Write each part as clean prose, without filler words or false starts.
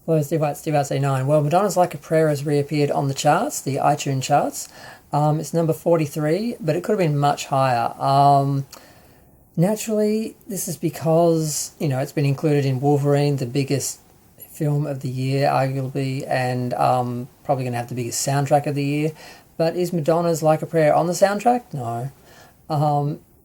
Hello, Steve White 9. Well, Madonna's Like a Prayer has reappeared on the charts, the iTunes charts. It's number 43, but it could have been much higher. Naturally, this is because, it's been included in Wolverine, the biggest film of the year, arguably, and probably going to have the biggest soundtrack of the year. But is Madonna's Like a Prayer on the soundtrack? No.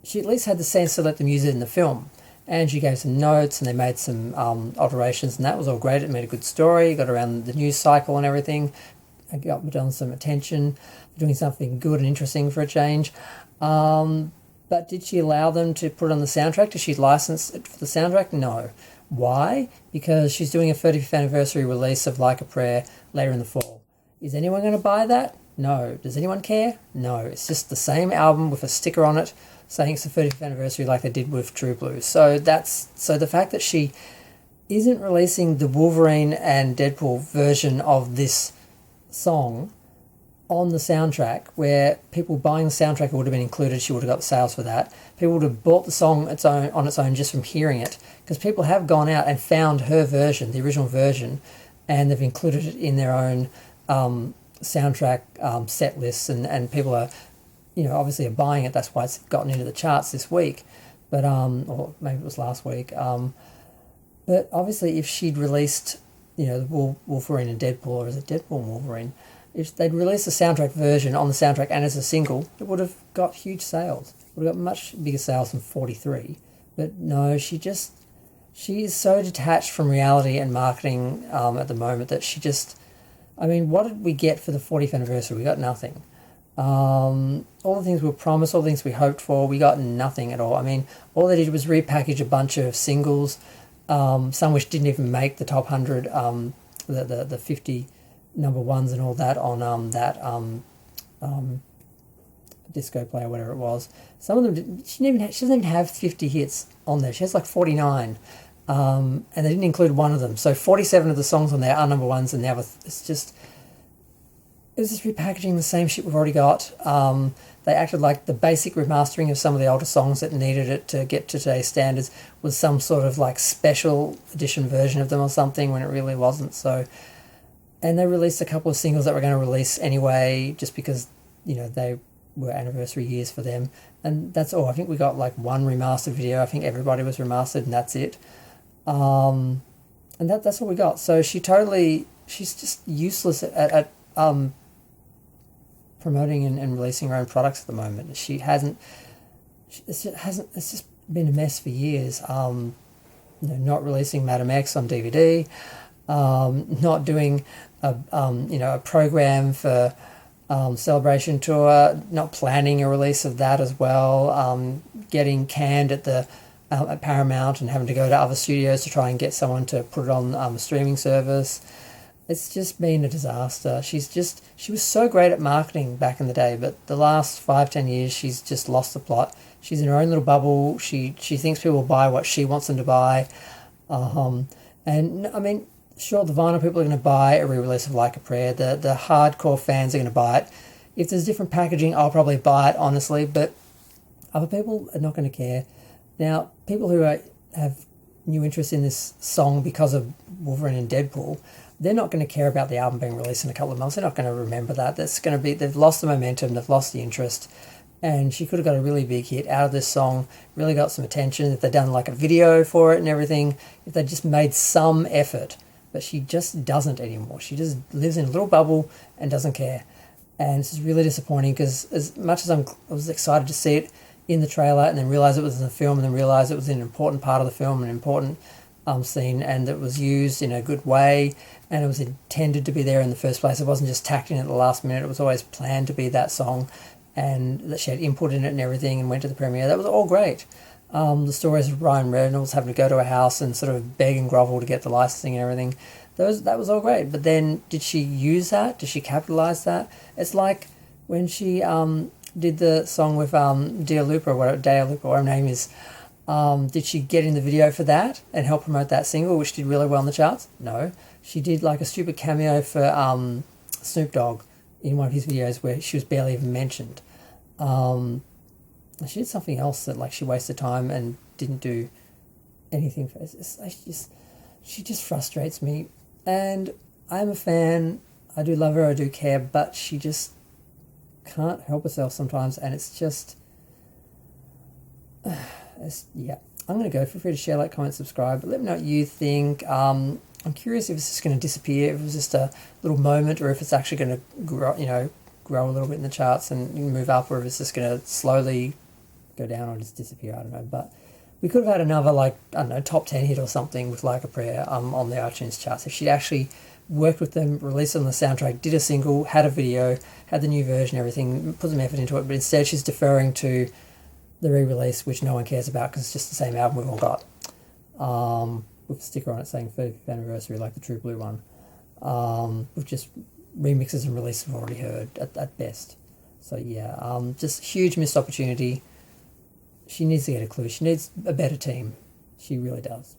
She at least had the sense to let them use it in the film. And she gave some notes and they made some alterations, and that was all great. It made a good story, got around the news cycle and everything. It got Madonna some attention, doing something good and interesting for a change. But did she allow them to put it on the soundtrack? Did she license it for the soundtrack? No. Why? Because she's doing a 35th anniversary release of Like a Prayer later in the fall. Is anyone going to buy that? No. Does anyone care? No. It's just the same album with a sticker on it saying it's the 35th anniversary like they did with True Blue. So the fact that she isn't releasing the Wolverine and Deadpool version of this song on the soundtrack, where people buying the soundtrack would have been included, she would have got the sales for that. People would have bought the song on its own just from hearing it, because people have gone out and found her version, the original version, and they've included it in their own soundtrack set lists, and people are obviously are buying it. That's why it's gotten into the charts this week, but or maybe it was last week. But obviously, if she'd released, the Wolverine and Deadpool, or is it Deadpool and Wolverine? If they'd released the soundtrack version on the soundtrack and as a single, it would have got huge sales. It would have got much bigger sales than 43. But no, she is so detached from reality and marketing at the moment that she just. I mean, what did we get for the 40th anniversary? We got nothing. All the things we were promised, all the things we hoped for, we got nothing at all. I mean, all they did was repackage a bunch of singles, some which didn't even make the top 100, the 50 number ones and all that on that disco play or whatever it was. Some of them she doesn't even have 50 hits on there. She has like 49, and they didn't include one of them. So 47 of the songs on there are number ones, and the other it was just repackaging the same shit we've already got. They acted like the basic remastering of some of the older songs that needed it to get to today's standards was some sort of like special edition version of them or something, when it really wasn't. So, and they released a couple of singles that were going to release anyway, just because they were anniversary years for them, and that's all. I think we got like one remastered video. I think Everybody was remastered, and that's it. And that's all we got. So she's just useless at promoting and releasing her own products at the moment. It's just been a mess for years. Not releasing Madam X on DVD, not doing a program for Celebration Tour, not planning a release of that as well, getting canned at Paramount and having to go to other studios to try and get someone to put it on a streaming service. It's just been a disaster. She was so great at marketing back in the day, but the last 5-10 years she's just lost the plot. She's in her own little bubble. She thinks people will buy what she wants them to buy. And I mean, sure, the vinyl people are going to buy a re-release of Like a Prayer. The hardcore fans are going to buy it. If there's different packaging, I'll probably buy it, honestly, but other people are not going to care. Now, people who have new interest in this song because of Wolverine and Deadpool, they're not going to care about the album being released in a couple of months. They're not going to remember that. They've lost the momentum, they've lost the interest, and she could have got a really big hit out of this song, really got some attention, if they'd done like a video for it and everything, if they just made some effort. But she just doesn't anymore. She just lives in a little bubble and doesn't care. And this is really disappointing, because as much as I was excited to see it in the trailer and then realise it was in the film and then realise it was an important part of the film, an important scene, and that it was used in a good way and it was intended to be there in the first place. It wasn't just tacked in at the last minute. It was always planned to be that song, and that she had input in it and everything, and went to the premiere. That was all great. The stories of Ryan Reynolds having to go to a house and sort of beg and grovel to get the licensing and everything, that was all great. But then, did she use that? Did she capitalise that? It's like when she did the song with Dua Lipa, or whatever her name is. Did she get in the video for that and help promote that single, which did really well in the charts? No. She did like a stupid cameo for Snoop Dogg in one of his videos where she was barely even mentioned. She did something else that like she wasted time and didn't do anything for. She just frustrates me And I'm a fan. I do love her. I do care, but she just can't help herself sometimes, and it's just, yeah. I'm going to go. Feel free to share, like, comment, subscribe. But let me know what you think. I'm curious if it's just going to disappear, if it's just a little moment, or if it's actually going to grow a little bit in the charts and move up, or if it's just going to slowly go down or just disappear. I don't know. But we could have had another, like, I don't know, top 10 hit or something with Like a Prayer on the iTunes charts if she'd actually worked with them, released it on the soundtrack, did a single, had a video, had the new version, everything, put some effort into it. But instead, she's deferring to the re-release, which no one cares about because it's just the same album we've all got, with a sticker on it saying 35th anniversary, like the True Blue one, with just remixes and releases we've already heard at best. So yeah, just huge missed opportunity. She needs to get a clue. She needs a better team. She really does.